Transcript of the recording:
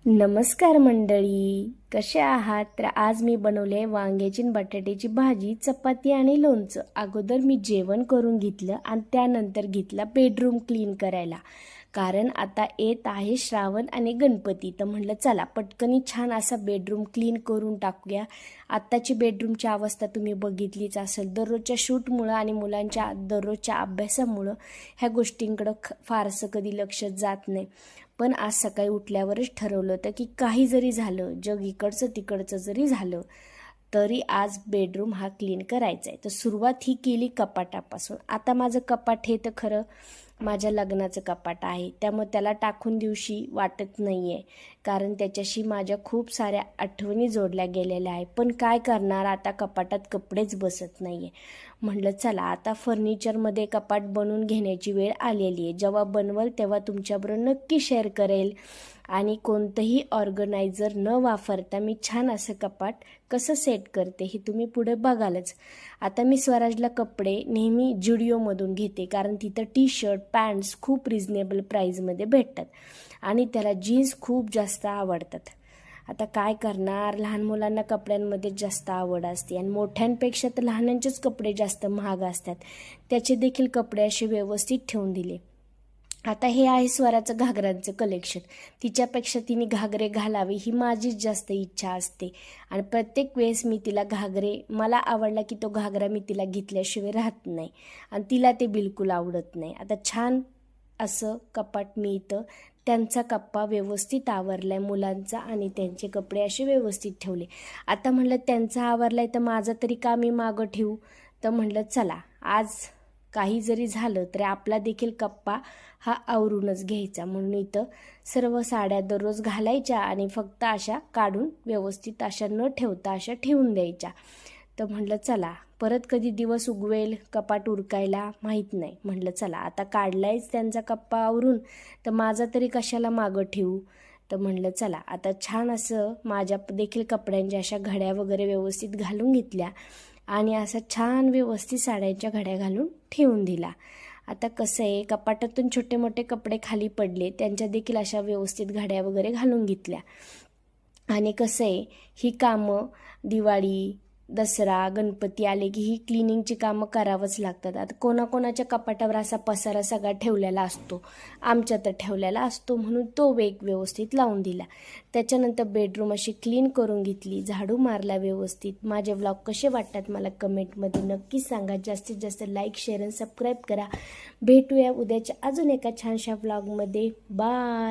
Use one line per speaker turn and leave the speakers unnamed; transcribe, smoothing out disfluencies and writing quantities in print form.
नमस्कार मंडळी, कसे आहात? तर आज मी बनवले वांग्याची आणि बटाट्याची भाजी, चपाती आणि लोणचं. अगोदर मी जेवण करून घेतलं आणि त्यानंतर घेतला बेडरूम क्लीन करायला. कारण आता येत आहे श्रावण आणि गणपती. तर म्हटलं चला पटकनी छान असा बेडरूम क्लीन करून टाकूया. आत्ताची बेडरूमची अवस्था तुम्ही बघितलीच असेल. दररोजच्या शूटमुळं आणि मुलांच्या दररोजच्या अभ्यासामुळं ह्या गोष्टींकडं फारसं कधी लक्ष जात नाही. पण आज सकाळी उठल्यावरच ठरवलं होतं की काही जरी झालं, जग इकडचं तिकडचं जरी झालं तरी आज बेडरूम हा क्लीन करायचा आहे. तर सुरुवात ही केली कपाटापासून. आता माझं कपाट हे तर खरं माझ्या लग्नाचं कपाट आहे, त्यामुळे त्याला टाकून दिवशी वाटत नाही आहे, कारण त्याच्याशी माझ्या खूप साऱ्या आठवणी जोडल्या गेलेल्या आहे. पण काय करणार, आता कपाटात कपडेच बसत नाही आहे. म्हटलं चला आता फर्निचरमध्ये कपाट बनवून घेण्याची वेळ आलेली आहे. जेव्हा बनवल तेव्हा तुमच्याबरोबर नक्की शेअर करेल. आणि कोणतंही ऑर्गनायझर न वापरता मी छान असं कपाट कसं सेट करते हे तुम्ही पुढे बघालच. आता मी स्वराजला कपडे नेहमी जुडिओमधून घेते, कारण तिथं टी शर्ट पॅन्ट्स खूप रिजनेबल प्राईजमध्ये भेटतात आणि त्याला जीन्स खूप जास्त आवडतात. आता काय करणार, लहान मुलांना कपड्यांमध्ये जास्त आवड असते आणि मोठ्यांपेक्षा तर लहानांचेच कपडे जास्त महाग असतात. त्याचे देखील कपडे असे व्यवस्थित ठेवून दिले. आता हे आहे स्वराचं घागरांचं कलेक्शन. तिच्यापेक्षा तिने घागरे घालावे ही माझीच जास्त इच्छा असते आणि प्रत्येक वेळेस मी तिला घागरे, मला आवडला की तो घागरा मी तिला घेतल्याशिवाय राहत नाही आणि तिला ते बिलकुल आवडत नाही. आता छान असं कपाट मी इथं त्यांचा कप्पा व्यवस्थित आवरलाय मुलांचा आणि त्यांचे कपडे असे व्यवस्थित ठेवले. आता म्हणलं त्यांचा आवरलाय तर माझा तरी का मी मागं ठेवू. तर म्हणलं चला आज काही जरी झालं तरी आपला देखील कप्पा हा आवरूनच घ्यायचा. म्हणून इथं सर्व साड्या दररोज घालायच्या आणि फक्त अशा काढून व्यवस्थित अशा न ठेवता अशा ठेवून द्यायच्या. तर म्हटलं चला परत कधी दिवस उगवेल कपाट उरकायला माहीत नाही. म्हटलं चला आता काढलायच त्यांचा कप्पा आवरून तर माझा तरी कशाला मागं ठेवू. तर म्हटलं चला आता छान असं माझ्या देखील कपड्यांच्या अशा घड्या वगैरे व्यवस्थित घालून घेतल्या आणि असं छान व्यवस्थित साड्यांच्या घड्या घालून ठेवून दिला. आता कसं आहे, कपाटातून छोटे मोठे कपडे खाली पडले, त्यांच्या देखील अशा व्यवस्थित घड्या वगैरे घालून घेतल्या. आणि कसं आहे, ही कामं दिवाळी दसरा गणपती आले की ही क्लिनिंगची कामं करावंच लागतात. आता कोणाकोणाच्या कपाटावर असा पसारा सगळा ठेवलेला असतो, आमच्या तर ठेवलेला असतो, म्हणून तो वेग व्यवस्थित लावून दिला. त्याच्यानंतर बेडरूम अशी क्लीन करून घेतली, झाडू मारला व्यवस्थित. माझे व्लॉग कसे वाटतात मला कमेंटमध्ये नक्की सांगा. जास्तीत जास्त लाईक शेअर आणि सबस्क्राईब करा. भेटूया उद्याच्या अजून एका छानशा व्लॉगमध्ये. बाय.